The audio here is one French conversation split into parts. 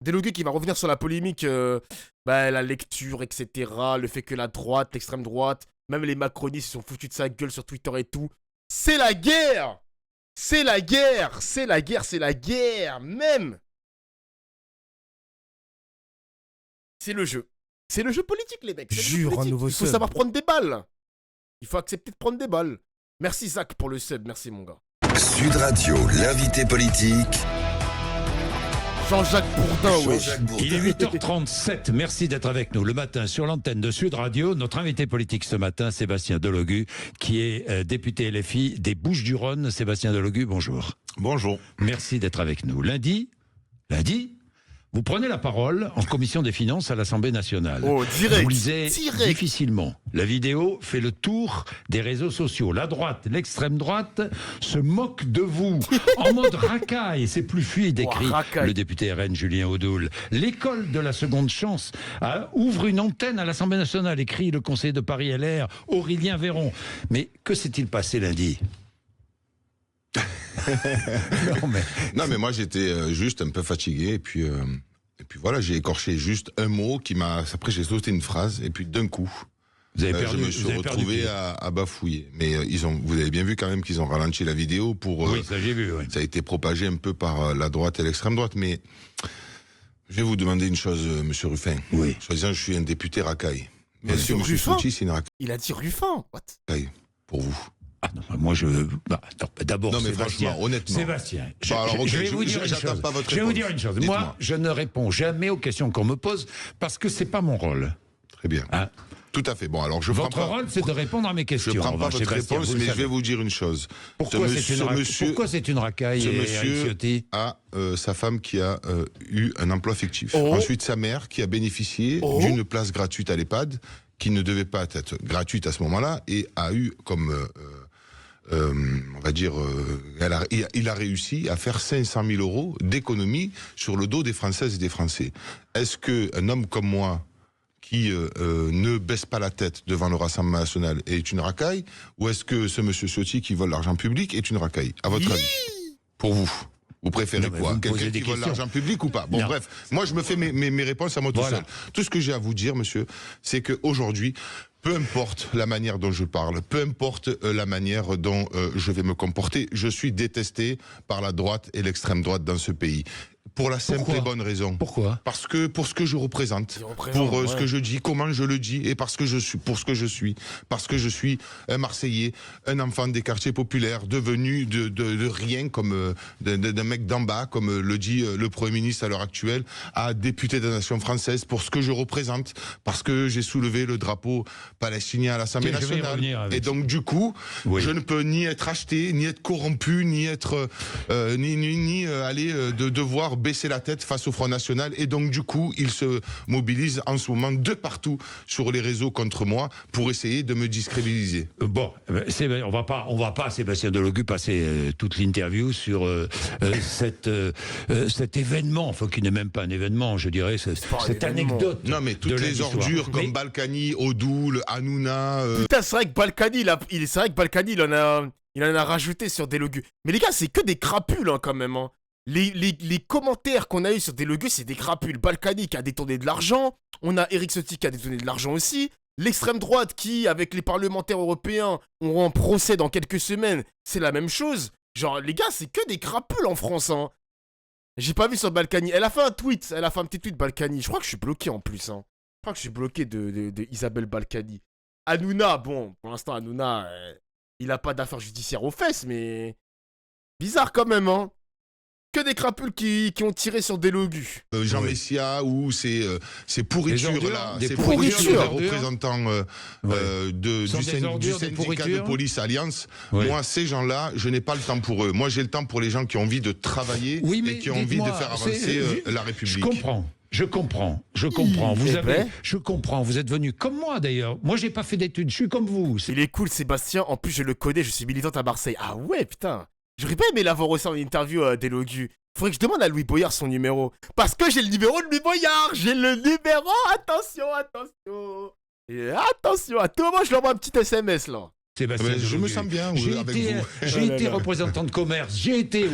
Delogu qui va revenir sur la polémique, la lecture, etc. Le fait que la droite, l'extrême droite, même les macronistes se sont foutus de sa gueule sur Twitter et tout. C'est la guerre! C'est la guerre! C'est la guerre, c'est la guerre! Même! C'est le jeu. C'est le jeu politique, les mecs. Jure un nouveau Il faut sub. savoir prendre des balles. Il faut accepter de prendre des balles. Merci Zach pour le sub, merci mon gars. Sud Radio, l'invité politique. Jean-Jacques Bourdin, wesh. Jean-Jacques Bourdin. Il est 8h37, merci d'être avec nous le matin sur l'antenne de Sud Radio. Notre invité politique ce matin, Sébastien Delogu, qui est député LFI des Bouches-du-Rhône. Sébastien Delogu, bonjour. Bonjour. Merci d'être avec nous. Lundi, vous prenez la parole en commission des finances à l'Assemblée nationale. Oh, direct. Vous lisez direct. difficilement. La vidéo fait le tour des réseaux sociaux. La droite, l'extrême droite se moque de vous en mode racaille. C'est plus fluide, écrit racaille. le député RN Julien Audoul. L'école de la seconde chance ouvre une antenne à l'Assemblée nationale, écrit le conseiller de Paris LR, Aurélien Véron. Mais que s'est-il passé lundi? Non mais moi j'étais juste un peu fatigué et puis voilà, j'ai écorché juste un mot qui m'a. Après j'ai sauté une phrase et puis d'un coup Vous avez perdu, je me suis retrouvé à bafouiller. Mais vous avez bien vu quand même qu'ils ont ralenti la vidéo pour. Oui, ça j'ai vu. Oui. Ça a été propagé un peu par la droite et l'extrême droite. Mais je vais vous demander une chose, Monsieur Ruffin. Oui. Soi-disant, je suis un député racaille. Mais est-ce que Monsieur Monsieur Ruffin Sochi, c'est une Il a dit Ruffin. What? racaille pour vous? Ah non, moi je. D'abord, Non mais Sébastien. franchement, honnêtement. Sébastien, alors, ok, je vais vous dire une j'attends chose. pas votre Je vais vous réponse. dire une chose. Dites-moi. Moi, je ne réponds jamais aux questions qu'on me pose parce que c'est pas mon rôle. Très bien. Hein? Tout à fait. Bon, alors je Votre prends pas. rôle, c'est de répondre à mes questions. Je ne prends En pas revanche, votre Sébastien, réponse, vous le mais je savez. vais vous dire une chose. Pourquoi Ce c'est une racaille, Eric monsieur Ciotti a sa femme qui a eu un emploi fictif. Oh. Ensuite, sa mère qui a bénéficié Oh. d'une place gratuite à l'EHPAD, qui ne devait pas être gratuite à ce moment-là, et a eu comme... on va dire, il a réussi à faire 500 000 euros d'économie sur le dos des Françaises et des Français. Est-ce qu'un homme comme moi, qui ne baisse pas la tête devant le Rassemblement national, est une racaille? Ou est-ce que ce monsieur Ciotti qui vole l'argent public est une racaille? À votre avis? Pour vous? Vous préférez Non, mais quoi? vous me posez Quelqu'un des qui vole questions. l'argent public ou pas? Bon, Non. bref, moi je me fais mes réponses à moi tout Voilà. seul. Tout ce que j'ai à vous dire, monsieur, c'est qu'aujourd'hui, peu importe la manière dont je parle, peu importe la manière dont je vais me comporter, je suis détesté par la droite et l'extrême droite dans ce pays. Pour la simple Pourquoi et bonne raison. Pourquoi? Parce que pour ce que je représente, Il représente, pour ce ouais. que je dis, comment je le dis, et parce que je suis, pour ce que je suis, parce que je suis un Marseillais, un enfant des quartiers populaires, devenu de rien, comme d'un mec d'en bas, comme le dit le Premier ministre à l'heure actuelle, à député de la nation française, pour ce que je représente, parce que j'ai soulevé le drapeau palestinien à l'Assemblée Tiens, je vais y revenir nationale. avec Et donc du coup, Oui. je ne peux ni être acheté, ni être corrompu, ni être ni aller devoir baisser la tête face au Front National. Et donc du coup, il se mobilise en ce moment de partout sur les réseaux contre moi pour essayer de me discrédibiliser. Bon, on va pas, Sébastien Delogu, passer toute l'interview sur cet événement, enfin qui n'est même pas un événement, je dirais, pas un cette événement. anecdote. Non mais toutes de les lundi soir. ordures comme Mais- Balkany, Odoul, Hanouna... Putain, c'est vrai que Balkany, c'est vrai que Balkany, il en a rajouté sur Delogu. Mais les gars, c'est que des crapules, hein, quand même. Hein. Les commentaires qu'on a eu sur Delogu, c'est des crapules. Balkany qui a détourné de l'argent. On a Eric Ciotti qui a détourné de l'argent aussi. L'extrême droite qui, avec les parlementaires européens, auront un procès dans quelques semaines. C'est la même chose. Genre, les gars, c'est que des crapules en France, hein. J'ai pas vu sur Balkany. Elle a fait un tweet. Elle a fait un petit tweet, Balkany. Je crois que je suis bloqué en plus, hein. Je crois que je suis bloqué de Isabelle Balkany. Hanouna, bon, pour l'instant, Hanouna, il a pas d'affaires judiciaires aux fesses, mais... Bizarre quand même, hein. Que des crapules qui ont tiré sur Delogu. Jean Oui. Messia ou ces pourritures-là, Des ces pourritures. pourritures des représentants du Sont des ordures, des syndicat de pourritures. police Alliance. Oui. Moi, ces gens-là, je n'ai pas le temps pour eux. Moi, j'ai le temps pour les gens qui ont envie de travailler Oui, mais et qui ont envie de dites-moi, faire avancer la République. Je comprends. Je comprends. Je comprends. Vous êtes venu comme moi d'ailleurs. Moi, j'ai pas fait d'études. Je suis comme vous. Il est cool, Sébastien. En plus, je le connais, je suis militante à Marseille. Ah ouais, putain. J'aurais pas aimé l'avoir aussi en interview Delogu. Faudrait que je demande à Louis Boyard son numéro. Parce que j'ai le numéro de Louis Boyard. J'ai le numéro. Attention. Et attention, à tout moment, je lui envoie un petit SMS là. Sébastien Je me Delogu. sens bien J'ai avec été, vous. j'ai été représentant de commerce.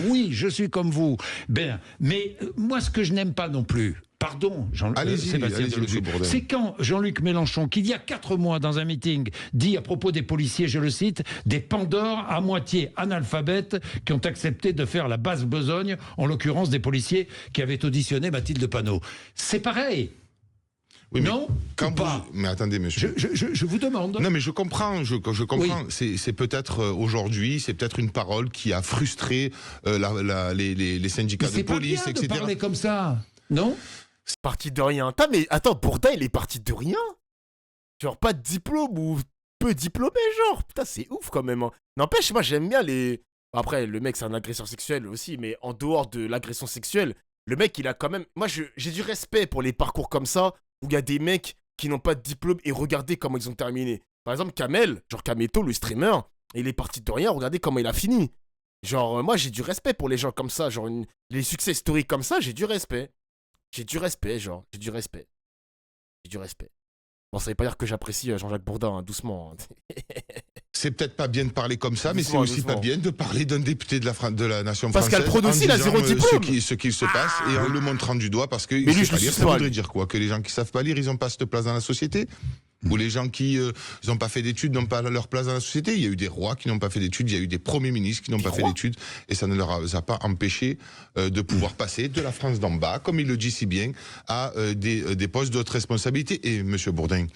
Oui, je suis comme vous. Ben, mais moi, ce que je n'aime pas non plus, pardon, Allez-y, Sébastien allez-y, Delogu, monsieur Bourdin. c'est quand Jean-Luc Mélenchon, qu'il y a 4 mois dans un meeting, dit à propos des policiers, je le cite, des pandores à moitié analphabètes qui ont accepté de faire la basse besogne, en l'occurrence des policiers qui avaient auditionné Mathilde Panot. C'est pareil. Oui, mais Non, quand ou pas. Mais attendez, monsieur. Je vous demande. Non, mais je comprends, je comprends. Oui. C'est peut-être aujourd'hui, c'est peut-être une parole qui a frustré les syndicats Mais de c'est pas police, bien de etc. parler comme ça, non? C'est parti de rien. Putain, mais attends, Bourdin, il est parti de rien. Genre, pas de diplôme ou peu diplômé, genre. Putain, c'est ouf quand même. Hein. N'empêche, moi, j'aime bien les... Après, le mec, c'est un agresseur sexuel aussi, mais en dehors de l'agression sexuelle, le mec, il a quand même... Moi, j'ai du respect pour les parcours comme ça, où il y a des mecs qui n'ont pas de diplôme et regardez comment ils ont terminé. Par exemple, Kamel, genre Kameto, le streamer, il est parti de rien, regardez comment il a fini. Genre, moi, j'ai du respect pour les gens comme ça, genre, les succès historiques comme ça, j'ai du respect. J'ai du respect, genre, j'ai du respect. J'ai du respect. Bon, ça veut pas dire que j'apprécie Jean-Jacques Bourdin, hein, doucement. C'est peut-être pas bien de parler comme ça, mais c'est Doucement, aussi doucement. pas bien de parler d'un député de la nation Pascal française. Praud aussi, en il a disant, zéro diplôme. ce qu'il se passe et en le montrant du doigt parce que Mais lui, je le lire, suis ça pas, voudrait lui. dire quoi? Que les gens qui savent pas lire, ils ont pas cette place dans la société? Ou les gens qui n'ont pas fait d'études n'ont pas leur place dans la société? Il y a eu des rois qui n'ont pas fait d'études, il y a eu des premiers ministres qui n'ont pas fait d'études, et ça ne leur a pas empêché de pouvoir passer de la France d'en bas, comme il le dit si bien, à des postes de haute responsabilité. Et monsieur Bourdin,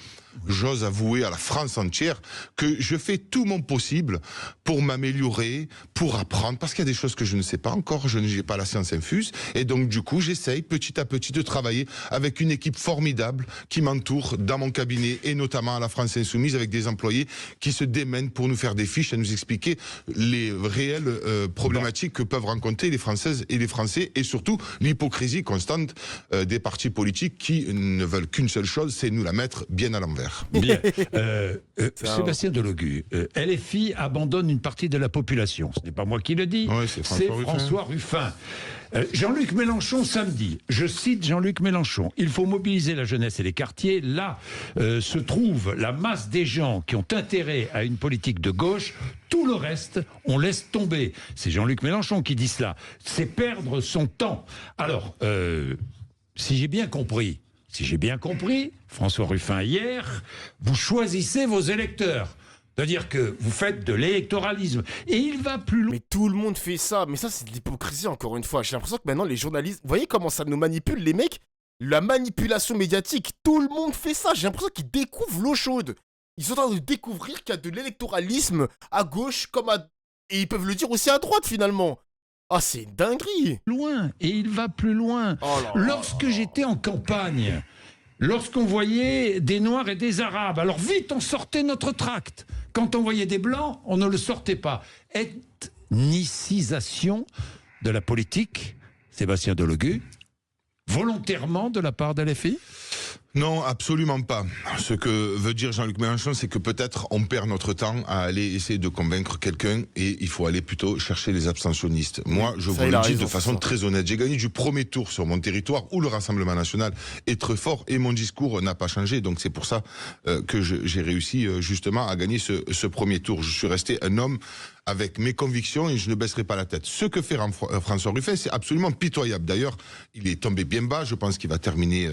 j'ose avouer à la France entière que je fais tout mon possible pour m'améliorer, pour apprendre, parce qu'il y a des choses que je ne sais pas encore, je n'ai pas la science infuse, et donc du coup j'essaye petit à petit de travailler avec une équipe formidable qui m'entoure dans mon cabinet, et notamment à la France Insoumise, avec des employés qui se démènent pour nous faire des fiches et nous expliquer les réelles problématiques que peuvent rencontrer les Françaises et les Français, et surtout l'hypocrisie constante des partis politiques qui ne veulent qu'une seule chose, c'est nous la mettre bien à l'envers. Bien. Ça, Sébastien Delogu, LFI abandonne une partie de la population. Ce n'est pas moi qui le dis, Ouais, c'est François Ruffin. Jean-Luc Mélenchon samedi, je cite Jean-Luc Mélenchon, il faut mobiliser la jeunesse et les quartiers, là se trouve la masse des gens qui ont intérêt à une politique de gauche, tout le reste on laisse tomber. C'est Jean-Luc Mélenchon qui dit cela, c'est perdre son temps. Alors, si j'ai bien compris, François Ruffin hier, vous choisissez vos électeurs. C'est-à-dire que vous faites de l'électoralisme. Et il va plus loin. Mais tout le monde fait ça. Mais ça, c'est de l'hypocrisie, encore une fois. J'ai l'impression que maintenant, les journalistes... Vous voyez comment ça nous manipule, les mecs? La manipulation médiatique, tout le monde fait ça. J'ai l'impression qu'ils découvrent l'eau chaude. Ils sont en train de découvrir qu'il y a de l'électoralisme à gauche comme à... Et ils peuvent le dire aussi à droite, finalement. Ah, c'est une dinguerie. Et il va plus loin. Oh là là. Lorsque j'étais en campagne, lorsqu'on voyait des Noirs et des Arabes, alors vite on sortait notre tract. Quand on voyait des Blancs, on ne le sortait pas. Ethnicisation de la politique, Sébastien Delogu, volontairement de la part de LFI? Non, absolument pas. Ce que veut dire Jean-Luc Mélenchon, c'est que peut-être on perd notre temps à aller essayer de convaincre quelqu'un et il faut aller plutôt chercher les abstentionnistes. Moi, je vous le dis de façon très honnête. J'ai gagné du premier tour sur mon territoire où le Rassemblement national est très fort et mon discours n'a pas changé. Donc c'est pour ça que j'ai réussi justement à gagner ce premier tour. Je suis resté un homme avec mes convictions et je ne baisserai pas la tête. Ce que fait François Ruffin, c'est absolument pitoyable. D'ailleurs, il est tombé bien bas. Je pense qu'il va terminer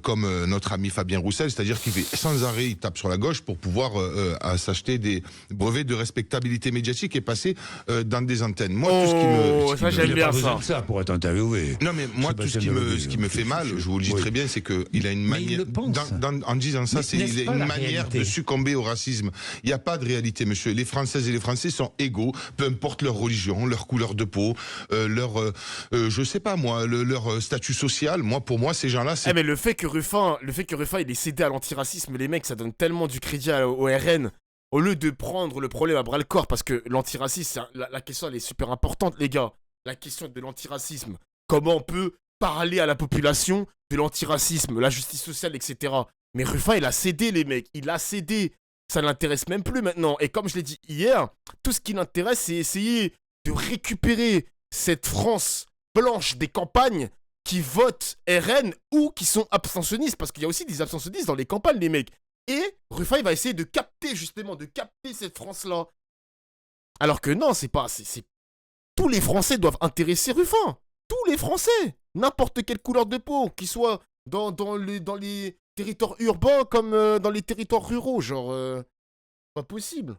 comme notre ami Fabien Roussel, c'est-à-dire qu'il fait sans arrêt, il tape sur la gauche pour pouvoir s'acheter des brevets de respectabilité médiatique et passer dans des antennes. Moi, tout ce qui me j'aime bien besoin de ça pour être interviewé. non mais moi tout ce qui me fait mal, je vous le dis très bien, c'est que il a une manière en disant ça, c'est il a une manière de succomber au racisme. Il n'y a pas de réalité, monsieur. Les Françaises et les Français sont égaux, peu importe leur religion, leur couleur de peau, leur je sais pas moi, leur statut social. Moi, pour moi, ces gens-là, c'est mais le fait que Ruffin, il est cédé à l'antiracisme, les mecs, ça donne tellement du crédit au RN. Au lieu de prendre le problème à bras-le-corps, parce que l'antiracisme, la question, elle est super importante, les gars. La question de l'antiracisme. Comment on peut parler à la population de l'antiracisme, la justice sociale, etc. Mais Ruffin, il a cédé, les mecs. Il a cédé. Ça ne l'intéresse même plus maintenant. Et comme je l'ai dit hier, tout ce qui l'intéresse, c'est essayer de récupérer cette France blanche des campagnes qui votent RN ou qui sont abstentionnistes. Parce qu'il y a aussi des abstentionnistes dans les campagnes, les mecs. Et Ruffin, il va essayer de capter, justement, de capter cette France-là. Alors que non, c'est pas... Tous les Français doivent intéresser Ruffin. Tous les Français. N'importe quelle couleur de peau, qu'ils soient dans les territoires urbains comme dans les territoires ruraux. Genre, pas possible.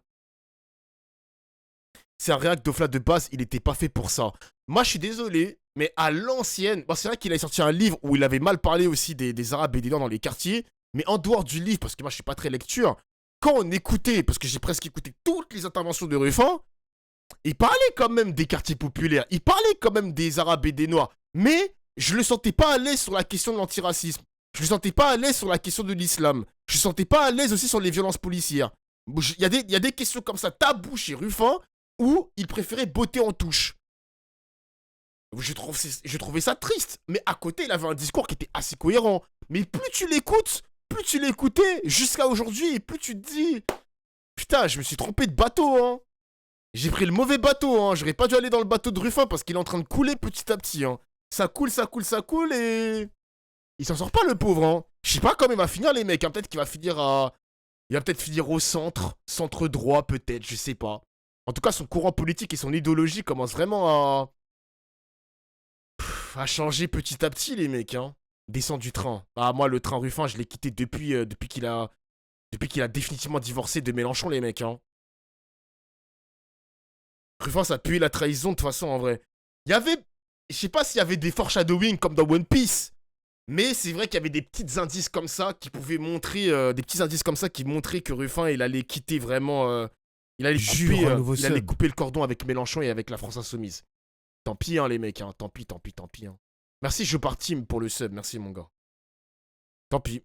C'est un réact d'Ofla de base, il était pas fait pour ça. Moi, je suis désolé, mais à l'ancienne... Bon, c'est vrai qu'il a sorti un livre où il avait mal parlé aussi des Arabes et des Noirs dans les quartiers. Mais en dehors du livre, parce que moi, je suis pas très lecture, quand on écoutait, parce que j'ai presque écouté toutes les interventions de Ruffin, il parlait quand même des quartiers populaires, il parlait quand même des Arabes et des Noirs, mais je le sentais pas à l'aise sur la question de l'antiracisme, je le sentais pas à l'aise sur la question de l'islam, je le sentais pas à l'aise aussi sur les violences policières. Il y a des questions comme ça, tabou chez Ruffin, où il préférait botter en touche. Je trouvais ça triste, mais à côté, il avait un discours qui était assez cohérent. Mais plus tu l'écoutais jusqu'à aujourd'hui, plus tu te dis, putain, je me suis trompé de bateau, hein. J'ai pris le mauvais bateau, hein. J'aurais pas dû aller dans le bateau de Ruffin parce qu'il est en train de couler petit à petit, hein. Ça coule et... Il s'en sort pas, le pauvre, hein. Je sais pas comment il va finir, les mecs, hein. Peut-être qu'il va finir à... Il va peut-être finir au centre droit, peut-être, je sais pas. En tout cas, son courant politique et son idéologie commencent vraiment à changer petit à petit, les mecs, hein. Descend du train. Ah, moi, le train Ruffin, je l'ai quitté depuis qu'il a définitivement divorcé de Mélenchon, les mecs, hein. Ruffin, ça pue la trahison, de toute façon, en vrai. Il y avait... Je sais pas s'il y avait des foreshadowing comme dans One Piece, mais c'est vrai qu'il y avait des petits indices comme ça qui pouvaient montrer... des petits indices comme ça qui montraient que Ruffin, il allait quitter vraiment... il allait couper le cordon avec Mélenchon et avec la France Insoumise. Tant pis, hein, les mecs, hein. Tant pis, hein. Merci, je pars team pour le sub. Merci, mon gars. Tant pis.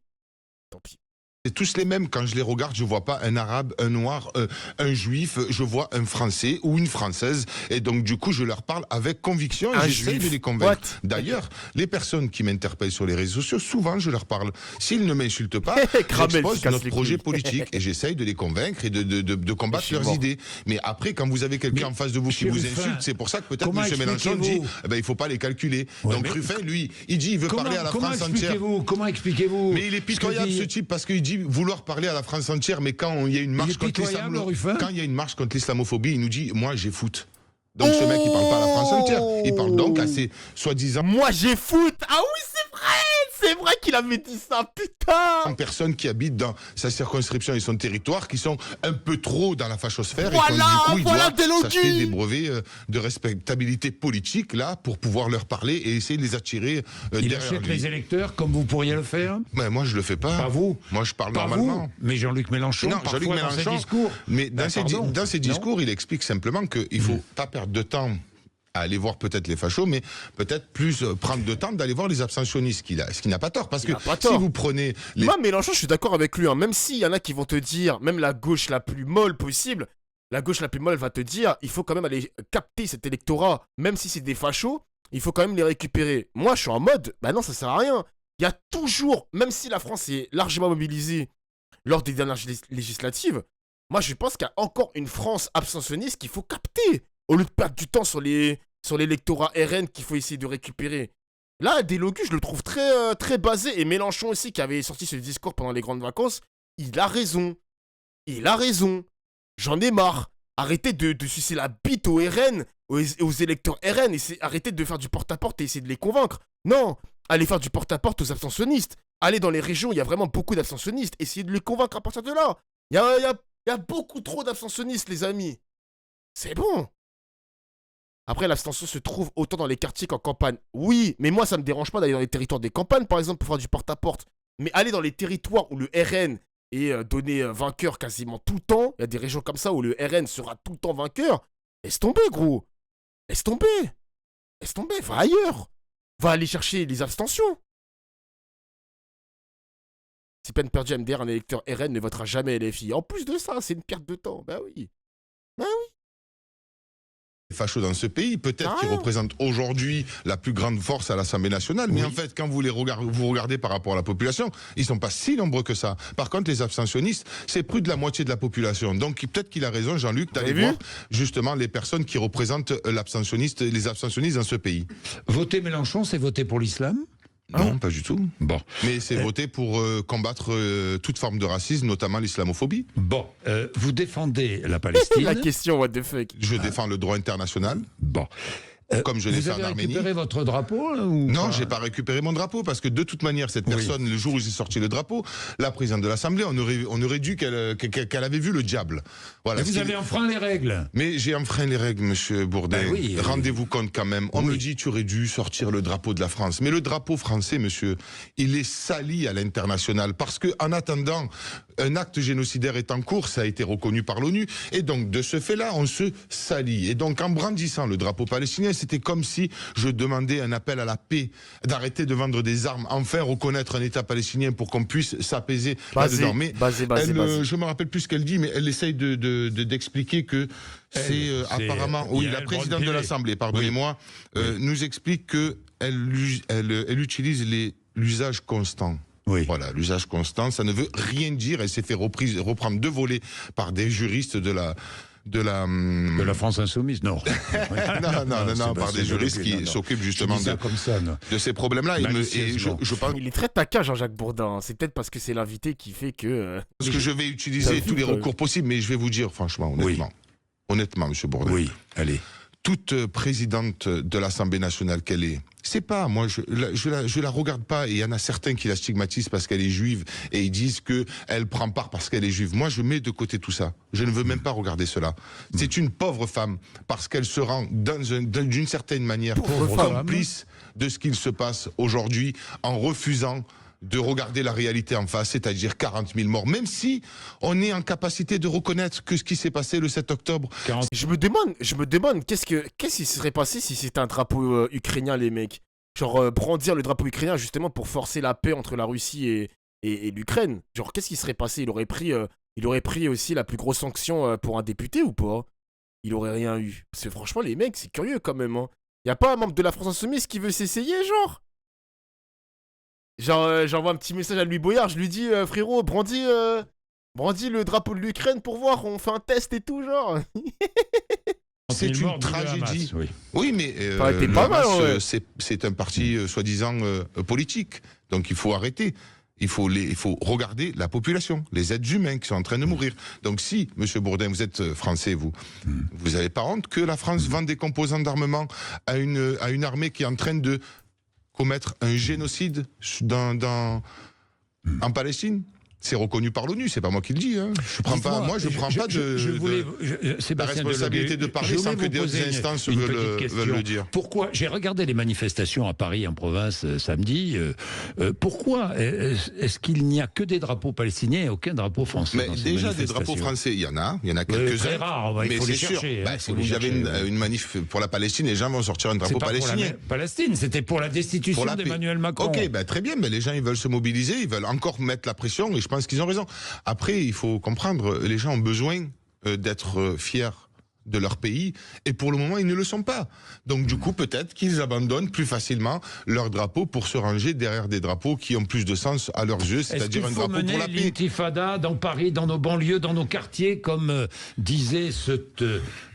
C'est tous les mêmes. Quand je les regarde, je vois pas un arabe, un noir, un juif. Je vois un français ou une française. Et donc, du coup, je leur parle avec conviction et j'essaie de les convaincre. D'ailleurs, les personnes qui m'interpellent sur les réseaux sociaux, souvent, je leur parle. S'ils ne m'insultent pas, j'expose notre projet politique et j'essaye de les convaincre et de combattre leurs idées. Mais après, quand vous avez quelqu'un en face de vous qui vous insulte, c'est pour ça que peut-être M. Mélenchon dit eh ben, il faut pas les calculer. Ouais, donc, Ruffin, lui, il dit il veut parler à la France entière. Comment expliquez-vous? Mais il est pitoyable, ce type, parce qu'il dit vouloir parler à la France entière, mais quand il y a une marche contre l'islamophobie, il nous dit moi j'ai foot. Donc ce mec il parle pas à la France entière, il parle donc à ses soi-disant moi j'ai foot. Ah oui, c'est vrai qu'il avait dit ça, putain. Personnes qui habitent dans sa circonscription et son territoire qui sont un peu trop dans la fachosphère et voilà, du coup il doit s'acheter des brevets de respectabilité politique là pour pouvoir leur parler et essayer de les attirer il derrière achète lui. Les électeurs comme vous pourriez le faire? Mais moi je le fais pas. Pas vous? Moi je parle pas normalement. Vous, mais Jean-Luc Mélenchon, non, Jean-Luc Mélenchon, dans ses discours. Mais dans ses discours, il explique simplement qu'il faut pas perdre de temps à aller voir peut-être les fachos, mais peut-être plus prendre de temps d'aller voir les abstentionnistes, ce qui n'a pas tort. Parce que si vous prenez... Moi, Mélenchon, je suis d'accord avec lui, hein. Même s'il y en a qui vont te dire, même la gauche la plus molle possible, la gauche la plus molle va te dire, il faut quand même aller capter cet électorat, même si c'est des fachos, il faut quand même les récupérer. Moi, je suis en mode, bah non, ça sert à rien. Il y a toujours, même si la France est largement mobilisée lors des dernières législatives, moi, je pense qu'il y a encore une France abstentionniste qu'il faut capter, au lieu de perdre du temps sur l'électorat RN qu'il faut essayer de récupérer. Là, Delogu, je le trouve très, très basé. Et Mélenchon aussi, qui avait sorti ce discours pendant les grandes vacances, il a raison. J'en ai marre. Arrêtez de sucer la bite aux RN, aux électeurs RN. Arrêtez de faire du porte-à-porte et essayer de les convaincre. Non, allez faire du porte-à-porte aux abstentionnistes. Allez dans les régions, il y a vraiment beaucoup d'abstentionnistes. Essayez de les convaincre à partir de là. Il y a beaucoup trop d'abstentionnistes, les amis. C'est bon. Après, l'abstention se trouve autant dans les quartiers qu'en campagne. Oui, mais moi, ça me dérange pas d'aller dans les territoires des campagnes, par exemple, pour faire du porte-à-porte. Mais aller dans les territoires où le RN est donné vainqueur quasiment tout le temps, il y a des régions comme ça où le RN sera tout le temps vainqueur. Laisse tomber, gros. Laisse tomber. Va ailleurs. Va aller chercher les abstentions. Si peine perdue MDR, un électeur RN ne votera jamais LFI. En plus de ça, c'est une perte de temps. Bah oui. Fachos dans ce pays, peut-être qu'ils représentent aujourd'hui la plus grande force à l'Assemblée nationale, mais en fait, quand vous regardez par rapport à la population, ils sont pas si nombreux que ça. Par contre, les abstentionnistes, c'est plus de la moitié de la population. Donc, peut-être qu'il a raison, Jean-Luc, d'aller voir justement les personnes qui représentent les abstentionnistes dans ce pays. Voter Mélenchon, c'est voter pour l'islam? Non, pas du tout. Bon. Mais c'est voté pour combattre toute forme de racisme, notamment l'islamophobie. Bon, vous défendez la Palestine. La question, what the fuck. Je défends le droit international, Bon. comme je l'ai fait en Vous avez Arménie. récupéré votre drapeau là, ou Non, pas j'ai pas récupéré mon drapeau parce que de toute manière, cette Oui. personne, le jour où j'ai sorti le drapeau, la présidente de l'Assemblée, on aurait dû qu'elle avait vu le diable. Voilà. Et vous Ce qui- avez enfreint les règles. Mais j'ai enfreint les règles, monsieur Bourdin. Ben oui, Rendez-vous compte quand même. On Oui. me dit tu aurais dû sortir le drapeau de la France. Mais le drapeau français, monsieur, il est sali à l'international parce que en attendant, un acte génocidaire est en cours, ça a été reconnu par l'ONU, et donc de ce fait-là, on se salit. Et donc en brandissant le drapeau palestinien, c'était comme si je demandais un appel à la paix, d'arrêter de vendre des armes, enfin reconnaître un État palestinien pour qu'on puisse s'apaiser là-dedans. Mais Basé. je me rappelle plus ce qu'elle dit, mais elle essaye d'expliquer que c'est apparemment, oui, Yael la présidente de Braun-Pivet. l'Assemblée, pardonnez-moi, nous explique que elle utilise l'usage constant. Oui. Voilà, l'usage constant, ça ne veut rien dire. Elle s'est fait reprendre de volée par des juristes de la De la France insoumise, non. non, par des juristes qui s'occupent justement de ces problèmes-là. Je pense Il est très taquin, Jean-Jacques Bourdin. C'est peut-être parce que c'est l'invité qui fait que... que je vais utiliser tous les recours possibles, mais je vais vous dire franchement, honnêtement, monsieur Bourdin. Oui, allez. Toute présidente de l'Assemblée nationale qu'elle est, c'est pas, moi je la regarde pas, et il y en a certains qui la stigmatisent parce qu'elle est juive et ils disent que elle prend part parce qu'elle est juive. Moi je mets de côté tout ça. Je ne veux même pas regarder cela. C'est une pauvre femme parce qu'elle se rend d'une certaine manière complice de ce qu'il se passe aujourd'hui en refusant de regarder la réalité en face, c'est-à-dire 40 000 morts, même si on est en capacité de reconnaître que ce qui s'est passé le 7 octobre. Je me demande qu'est-ce qui se serait passé si c'était un drapeau ukrainien, les mecs. Genre brandir le drapeau ukrainien justement pour forcer la paix entre la Russie et l'Ukraine. Genre qu'est-ce qui serait passé? Il aurait pris aussi la plus grosse sanction pour un député ou pas? Il aurait rien eu. Parce que franchement les mecs c'est curieux quand même. Hein. Y a pas un membre de la France Insoumise qui veut s'essayer genre? Genre, j'envoie un petit message à Louis Boyard, je lui dis, frérot, brandis le drapeau de l'Ukraine pour voir, on fait un test et tout, genre. C'est une tragédie. Oui, mais Ça aurait été pas mal, ouais. c'est un parti soi-disant politique, donc il faut arrêter. Il faut regarder la population, les êtres humains qui sont en train de mourir. Donc si, monsieur Bourdin, vous êtes français, vous n'avez pas honte que la France vende des composants d'armement à une armée qui est en train de commettre un génocide en Palestine? C'est reconnu par l'ONU, c'est pas moi qui le dis. Hein. Je prends pas la responsabilité de parler sans que des instances veulent le dire. Pourquoi? J'ai regardé les manifestations à Paris, en province, samedi. Pourquoi est-ce qu'il n'y a que des drapeaux palestiniens et aucun drapeau français? Mais déjà, des drapeaux français, il y en a quelques-uns. Très rare, il faut les chercher. Si vous avez une manif pour la Palestine, les gens vont sortir un drapeau palestinien. Palestine, c'était pour la destitution d'Emmanuel Macron. Ok, très bien, mais les gens ils veulent se mobiliser, ils veulent encore mettre la pression, et je pense qu'ils ont raison. Après, il faut comprendre, les gens ont besoin d'être fiers de leur pays, et pour le moment, ils ne le sont pas. Donc du coup, peut-être qu'ils abandonnent plus facilement leur drapeau pour se ranger derrière des drapeaux qui ont plus de sens à leurs yeux, c'est-à-dire un drapeau pour la paix. L'intifada dans Paris, dans nos banlieues, dans nos quartiers, comme disait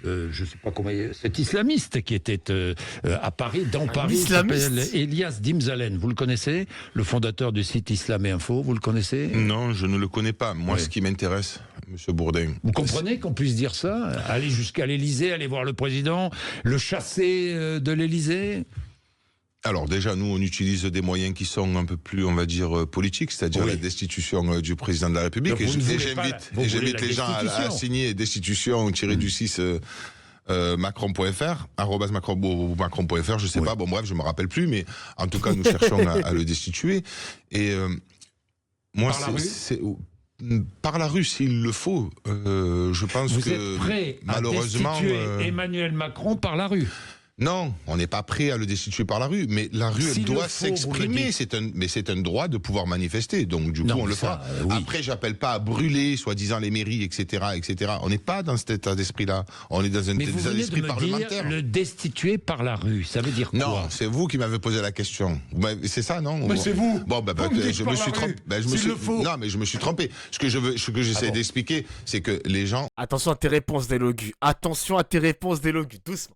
je sais pas comment, cet islamiste qui était à Paris, dans Paris, il s'appelle Elias Dimzalen. Vous le connaissez? Le fondateur du site Islam et Info, vous le connaissez? Non, je ne le connais pas. Moi, ce qui m'intéresse, monsieur Bourdin... Vous comprenez qu'on puisse dire ça? Aller jusqu'à l'Élysée, aller voir le président, le chasser de l'Élysée? Alors déjà, nous, on utilise des moyens qui sont un peu plus, on va dire, politiques, c'est-à-dire la destitution du président de la République. Et j'invite les gens à signer destitution /du6 macron.fr, @macron.fr, je sais pas, bon bref, je me rappelle plus, mais en tout cas, nous cherchons à le destituer. Et moi, par la rue, s'il le faut, je pense Vous que êtes prêt malheureusement, à destituer Emmanuel Macron par la rue? Non, on n'est pas prêt à le destituer par la rue, mais la rue elle doit s'exprimer. C'est un droit de pouvoir manifester, donc du coup on le fera. Après, j'appelle pas à brûler, soi-disant les mairies, etc., etc. On n'est pas dans cet état d'esprit-là. On est dans un état d'esprit parlementaire. Le destituer par la rue, ça veut dire quoi? Non, c'est vous qui m'avez posé la question. C'est ça, non? Mais c'est vous. Bon, je me suis trompé. Non, mais je me suis trompé. Ce que j'essaie d'expliquer, c'est que les gens. Attention à tes réponses, Delogu. Attention à tes réponses, Delogu. Doucement.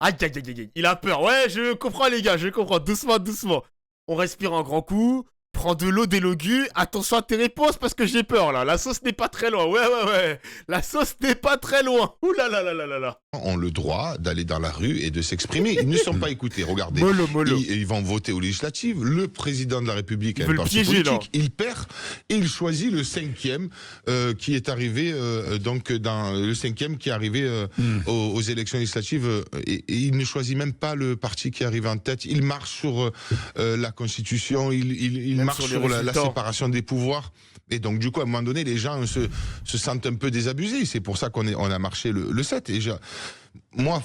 Aïe, aïe, aïe, aïe, aïe. Il a peur. Ouais, je comprends, les gars, je comprends. Doucement, doucement. On respire un grand coup. Prends de l'eau d'élogu. Attention à tes réponses parce que j'ai peur, là. La sauce n'est pas très loin. Ouais, ouais, ouais. La sauce n'est pas très loin. Ouh là là là là là là. Ont le droit d'aller dans la rue et de s'exprimer. Ils ne sont pas écoutés. Regardez, Mollo, mollo. ils vont voter aux législatives. Le président de la République a veut un le parti piéger, politique. Il perd et il choisit le 5e qui est arrivé donc dans le 5e qui est arrivé aux élections législatives et il ne choisit même pas le parti qui arrive en tête. Il marche sur la Constitution. Il Même marche sur les sur la résultats. séparation des pouvoirs. Et donc, du coup, à un moment donné, les gens se sentent un peu désabusés. C'est pour ça qu'on a marché le 7. Et moi,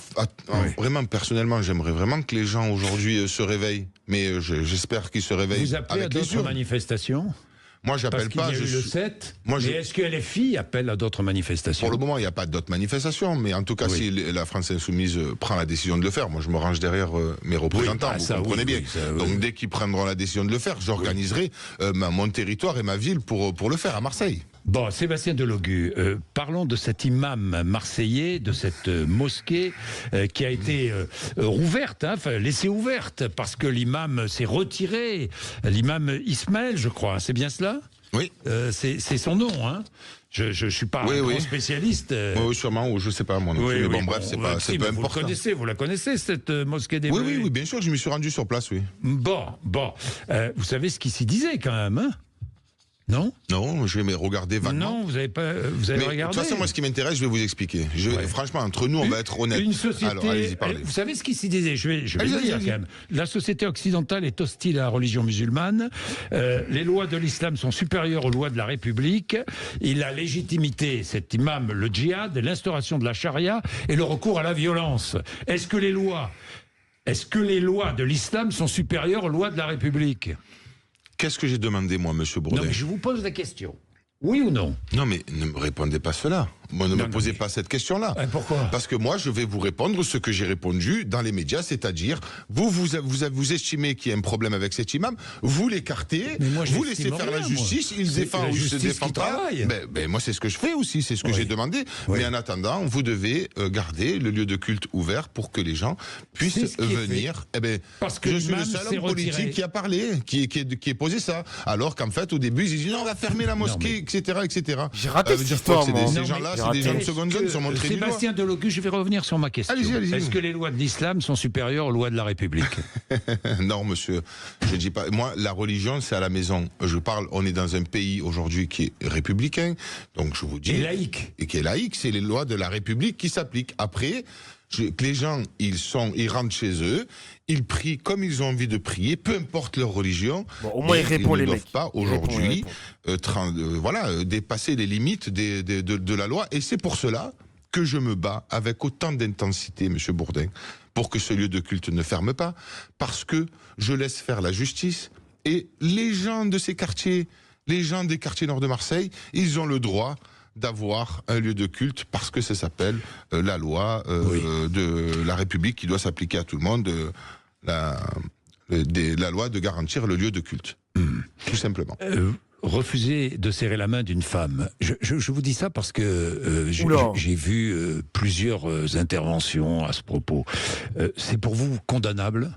vraiment, personnellement, j'aimerais vraiment que les gens aujourd'hui se réveillent. Mais j'espère qu'ils se réveillent Vous appelez à avec les d'autres urnes. manifestations? Moi, Parce j'appelle qu'il y pas. a eu le 7. Moi, mais est-ce que les filles appellent à d'autres manifestations? Pour le moment, il n'y a pas d'autres manifestations, mais en tout cas, si la France Insoumise prend la décision de le faire, moi je me range derrière mes représentants, vous comprenez bien. Donc dès qu'ils prendront la décision de le faire, j'organiserai mon territoire et ma ville pour le faire à Marseille. Bon, Sébastien Delogu, parlons de cet imam marseillais, de cette mosquée qui a été rouverte, laissée ouverte, parce que l'imam s'est retiré, l'imam Ismaël, je crois, c'est bien cela? Oui. C'est son nom, hein. Je ne suis pas un grand spécialiste. Oui, sûrement, ou je ne sais pas, moi non plus. Mais bon, bref, c'est pas important. Vous la connaissez, cette mosquée des Oui, bien sûr, je m'y suis rendu sur place, oui. Bon. Vous savez ce qui s'y disait quand même, hein? Non? Non, je vais regarder vaguement. Non, vous avez regardé. De toute façon, moi, ce qui m'intéresse, je vais vous expliquer. Franchement, entre nous, on va être honnête. Une société. Alors, allez-y, parlez. Vous savez ce qui s'y disait? Je vais le dire quand même. La société occidentale est hostile à la religion musulmane. Les lois de l'islam sont supérieures aux lois de la République. Il a légitimité, cet imam, le djihad, l'instauration de la charia et le recours à la violence. Est-ce que les lois de l'islam sont supérieures aux lois de la République? Qu'est-ce que j'ai demandé, moi, monsieur Bourdin? Non, mais je vous pose la question. Oui ou non? Non, mais ne me répondez pas cela. Moi, ne me posez pas cette question-là. Pourquoi? Parce que moi, je vais vous répondre ce que j'ai répondu dans les médias, c'est-à-dire, vous estimez qu'il y a un problème avec cet imam, vous l'écartez, vous laissez faire la justice, il défend ou il se défend pas. Moi, c'est ce que je fais aussi, c'est ce que j'ai demandé. Mais en attendant, vous devez garder le lieu de culte ouvert pour que les gens puissent venir. Parce que je suis le seul homme politique qui a parlé, qui est posé ça. Alors qu'en fait, au début, ils disent non, on va fermer la mosquée, etc., etc. J'ai raté cette histoire, moi. Ces gens-là, c'est des gens de seconde zone, sont montrés du doigt. Sébastien Delogu, je vais revenir sur ma question. Allez-y. Est-ce que les lois de l'islam sont supérieures aux lois de la République? Non, monsieur, je dis pas. Moi, la religion, c'est à la maison. Je parle. On est dans un pays aujourd'hui qui est républicain, donc je vous dis. Et laïque. Et qui est laïque, c'est les lois de la République qui s'appliquent. Après, que les gens, ils rentrent chez eux, ils prient comme ils ont envie de prier, peu importe leur religion. Bon, au moins, il répond, les mecs. Ils ne doivent pas aujourd'hui, dépasser les limites de la loi. Et c'est pour cela que je me bats avec autant d'intensité, monsieur Bourdin, pour que ce lieu de culte ne ferme pas, parce que je laisse faire la justice. Et les gens de ces quartiers, les gens des quartiers nord de Marseille, ils ont le droit d'avoir un lieu de culte parce que ça s'appelle la loi de la République qui doit s'appliquer à tout le monde, la loi de garantir le lieu de culte, tout simplement. Refuser de serrer la main d'une femme. Je vous dis ça parce que j'ai vu plusieurs interventions à ce propos. C'est pour vous condamnable?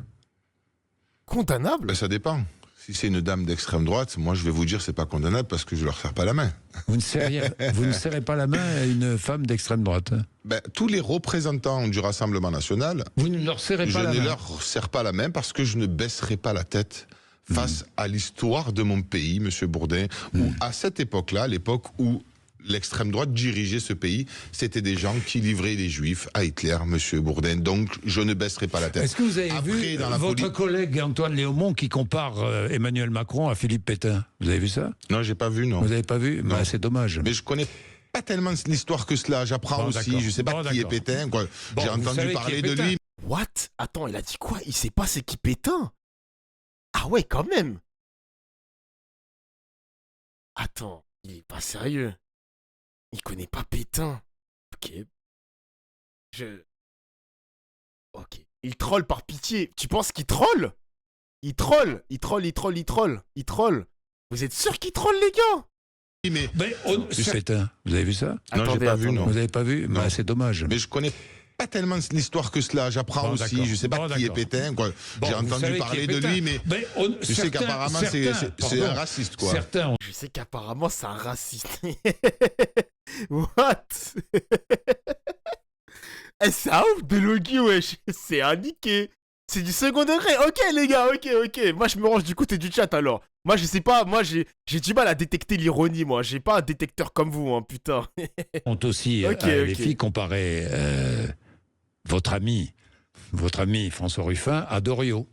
Condamnable? Ça dépend. Si c'est une dame d'extrême droite, moi je vais vous dire c'est pas condamnable parce que je leur serre pas la main. Vous ne serrez pas la main à une femme d'extrême droite? Tous les représentants du Rassemblement National, vous ne leur serrez pas la main? Je ne leur serre pas la main parce que je ne baisserai pas la tête face à l'histoire de mon pays, monsieur Bourdin, où à cette époque-là, l'époque où l'extrême droite dirigeait ce pays, c'était des gens qui livraient les juifs à Hitler, monsieur Bourdin. Donc, je ne baisserai pas la tête. Est-ce que vous avez vu votre collègue Antoine Léaumont qui compare Emmanuel Macron à Philippe Pétain? Vous avez vu ça? Non, j'ai pas vu, non. Vous n'avez pas vu? C'est dommage. Mais je connais pas tellement l'histoire que cela. J'apprends aussi. Je sais pas qui est Pétain. J'ai entendu parler de lui. What? Attends, il a dit quoi? Il sait pas c'est qui Pétain? Ah ouais, quand même. Attends, il est pas sérieux. Il connaît pas Pétain. Ok. Ok. Il troll par pitié. Tu penses qu'il troll? Il troll. Vous êtes sûr qu'il troll, les gars? Pétain, vous avez vu ça? Non, j'ai pas vu, non. Vous avez pas vu? C'est dommage. Mais je connais pas tellement l'histoire que cela. J'apprends Bon, aussi. d'accord. Je sais pas Bon, qui est d'accord. Pétain. Quoi. Bon, J'ai vous entendu savez parler qui est de lui, mais Pétain. je sais qu'apparemment c'est un raciste, quoi. Certains ont Je sais qu'apparemment, c'est un raciste. What? Eh, c'est un ouf de Logi, wesh. C'est un niqué. C'est du second degré. Ok, les gars, ok. Moi, je me range du côté du chat, alors. Moi, je sais pas, moi, j'ai du mal à détecter l'ironie, moi. J'ai pas un détecteur comme vous, hein, putain. aussi, Ok, les ok. filles, comparé votre ami François Ruffin à Doriot.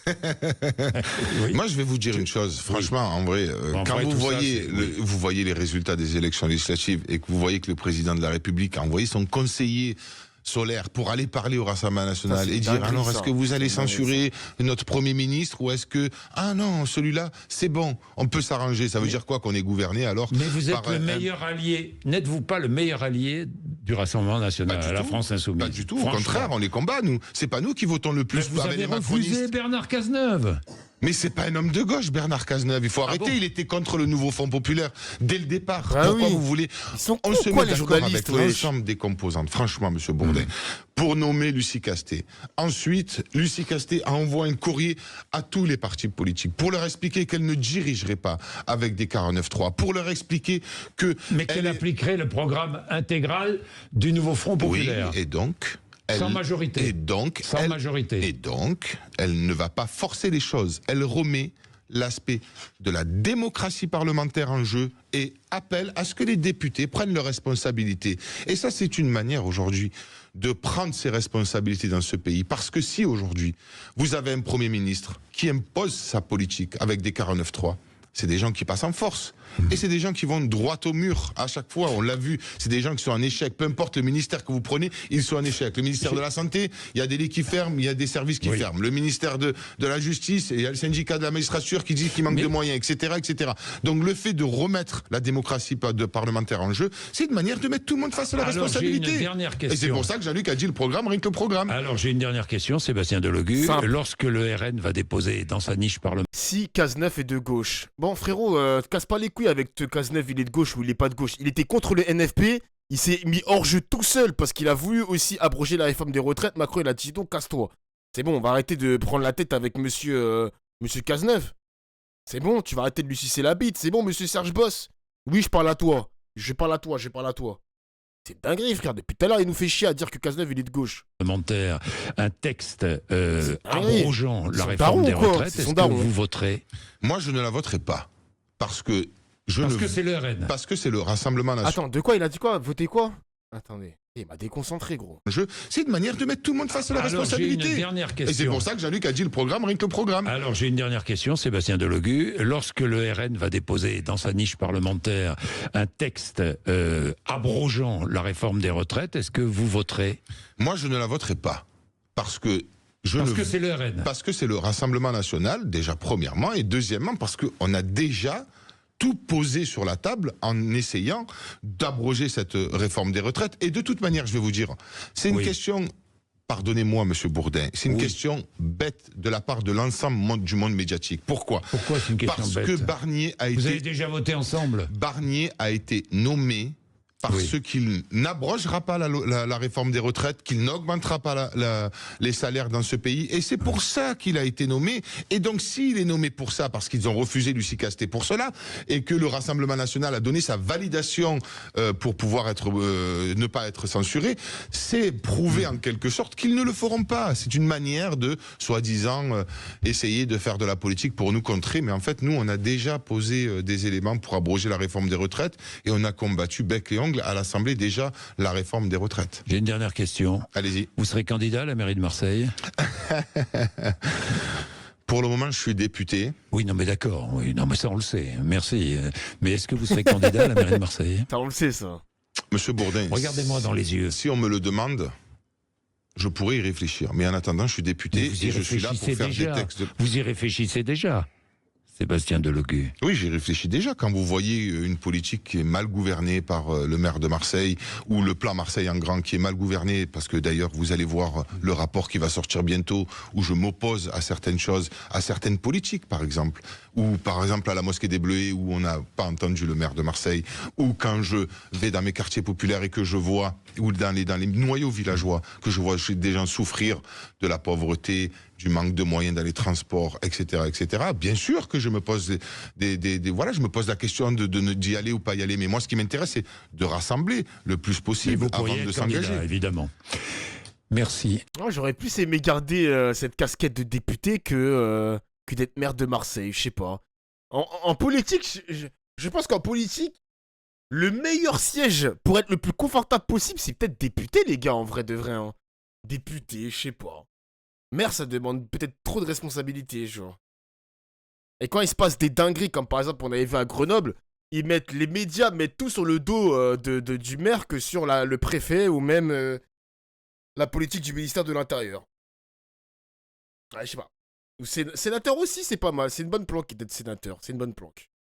Oui. Moi, je vais vous dire une chose. Franchement, en vrai, En quand vrai, vous tout ça, voyez, vous voyez les résultats des élections législatives et que vous voyez que le président de la République a envoyé son conseiller Solaire pour aller parler au Rassemblement National Ça, c'est et dire dinguerie, alors ça. est-ce que vous allez C'est dingue, censurer notre Premier ministre ou est-ce que ah non celui-là c'est bon on peut s'arranger, ça veut dire quoi qu'on est gouverné alors Mais vous êtes par le un- meilleur allié. N'êtes-vous pas le meilleur allié du Rassemblement national, Pas du à la tout. France insoumise? Pas du tout, au Franchement. contraire, on les combat, nous. C'est pas nous qui votons le Mais plus vous avec avez les refusé macronistes. Bernard Cazeneuve. Mais c'est pas un homme de gauche, Bernard Cazeneuve. Il faut arrêter, bon il était contre le nouveau Fonds populaire dès le départ. Ah Pourquoi oui. vous voulez Ils sont On cons, se quoi, met les d'accord journalistes, avec wesh. l'ensemble des composantes, franchement, monsieur Bourdin, pour nommer Lucie Castet. Ensuite, Lucie Castet a envoyé un courrier à tous les partis politiques pour leur expliquer qu'elle ne dirigerait pas avec des 49.3, pour leur expliquer que... Mais qu'elle appliquerait le programme intégral du nouveau Front Oui, populaire. et donc... Sans majorité. Et donc, Sans majorité. Et donc, elle ne va pas forcer les choses. Elle remet l'aspect de la démocratie parlementaire en jeu et appelle à ce que les députés prennent leurs responsabilités. Et ça, c'est une manière aujourd'hui de prendre ses responsabilités dans ce pays. Parce que si aujourd'hui, vous avez un Premier ministre qui impose sa politique avec des 49.3, c'est des gens qui passent en force. Et c'est des gens qui vont droit au mur à chaque fois. On l'a vu. C'est des gens qui sont en échec. Peu importe le ministère que vous prenez, ils sont en échec. Le ministère de la Santé, il y a des lits qui ferment, il y a des services qui ferment. Le ministère de la Justice, il y a le syndicat de la magistrature qui dit qu'il manque de moyens, etc., etc. Donc le fait de remettre la démocratie parlementaire en jeu, c'est une manière de mettre tout le monde face à la Alors, responsabilité. j'ai une dernière question. Et c'est pour ça que Jean-Luc a dit le programme, rien que le programme. Alors j'ai une dernière question, Sébastien Delogu. Simple. Lorsque le RN va déposer dans sa niche parlementaire Si Cazeneuve est de gauche. Bon, frérot, te casse pas les couilles avec te Cazeneuve, il est de gauche ou il est pas de gauche. Il était contre le NFP, il s'est mis hors jeu tout seul parce qu'il a voulu aussi abroger la réforme des retraites. Macron, il a dit donc casse-toi. C'est bon, on va arrêter de prendre la tête avec monsieur Cazeneuve. C'est bon, tu vas arrêter de lui sucer la bite. C'est bon, monsieur Serge Boss. Oui, je parle à toi. Je parle à toi. C'est dinguerie, frère. Depuis tout à l'heure, il nous fait chier à dire que Cazeneuve, il est de gauche. un texte dingue. abrogeant Ils la sont réforme darons, des quoi. retraites, Ils est-ce sont que darons. vous voterez? Moi, je ne la voterai pas. Parce que C'est le RN. Parce que c'est le Rassemblement national. Attends, de quoi il a dit quoi? Votez quoi? Attendez. Il m'a déconcentré, gros. C'est une manière de mettre tout le monde face à la Alors j'ai responsabilité. une dernière Et c'est question. pour ça que Jean-Luc a dit le programme, rien que le programme. Alors j'ai une dernière question, Sébastien Delogu. Lorsque le RN va déposer dans sa niche parlementaire un texte abrogeant la réforme des retraites, est-ce que vous voterez? Moi, je ne la voterai pas. Parce que c'est le RN. Parce que c'est le Rassemblement national, déjà premièrement, et deuxièmement, parce qu'on a déjà tout posé sur la table en essayant d'abroger cette réforme des retraites. Et de toute manière, je vais vous dire, c'est une question, pardonnez-moi, monsieur Bourdin, c'est une question bête de la part de l'ensemble du monde médiatique. Pourquoi C'est une question Parce bête. que Barnier a Vous avez été... déjà voté ensemble. Barnier a été nommé parce qu'il n'abrogera pas la réforme des retraites, qu'il n'augmentera pas les salaires dans ce pays. Et c'est pour ça qu'il a été nommé. Et donc, s'il est nommé pour ça, parce qu'ils ont refusé Lucie Castet pour cela, et que le Rassemblement national a donné sa validation pour pouvoir ne pas être censuré, c'est prouver en quelque sorte qu'ils ne le feront pas. C'est une manière de, soi-disant, essayer de faire de la politique pour nous contrer. Mais en fait, nous, on a déjà posé des éléments pour abroger la réforme des retraites, et on a combattu bec et ongle à l'Assemblée déjà la réforme des retraites. J'ai une dernière question. Allez-y. Vous serez candidat à la mairie de Marseille? Pour le moment, je suis député. Oui, non mais d'accord. Oui, non mais ça on le sait. Merci. Mais est-ce que vous serez candidat à la mairie de Marseille? Ça, on le sait, ça. Monsieur Bourdin, Regardez-moi dans les yeux. si on me le demande, je pourrais y réfléchir. Mais en attendant, je suis député Vous y et je suis là pour réfléchissez faire déjà. des textes. Vous y réfléchissez déjà. Sébastien Delogu. Oui, j'y réfléchis déjà. Quand vous voyez une politique qui est mal gouvernée par le maire de Marseille, ou le plan Marseille en grand qui est mal gouverné, parce que d'ailleurs vous allez voir le rapport qui va sortir bientôt, où je m'oppose à certaines choses, à certaines politiques par exemple, ou par exemple à la mosquée des Bleuets, où on n'a pas entendu le maire de Marseille, ou quand je vais dans mes quartiers populaires et que je vois, ou dans les noyaux villageois, que je vois des gens souffrir de la pauvreté, du manque de moyens dans les transports, etc., etc. Bien sûr que je me pose voilà, je me pose la question d'y aller ou pas y aller. Mais moi, ce qui m'intéresse, c'est de rassembler le plus Et possible vous avant pourriez de être candidat, s'engager. évidemment. Merci. Moi, j'aurais plus aimé garder cette casquette de député que d'être maire de Marseille, je sais pas. En politique, je pense qu'en politique, le meilleur siège pour être le plus confortable possible, c'est peut-être député, les gars, en vrai de vrai. Hein. Député, je sais pas. Maire, ça demande peut-être trop de responsabilités, genre. Et quand il se passe des dingueries, comme par exemple on avait vu à Grenoble, les médias mettent tout sur le dos du maire que sur le préfet ou même la politique du ministère de l'Intérieur. Ouais, je sais pas. Ou sénateur aussi, c'est pas mal. C'est une bonne planque d'être sénateur. C'est une bonne planque.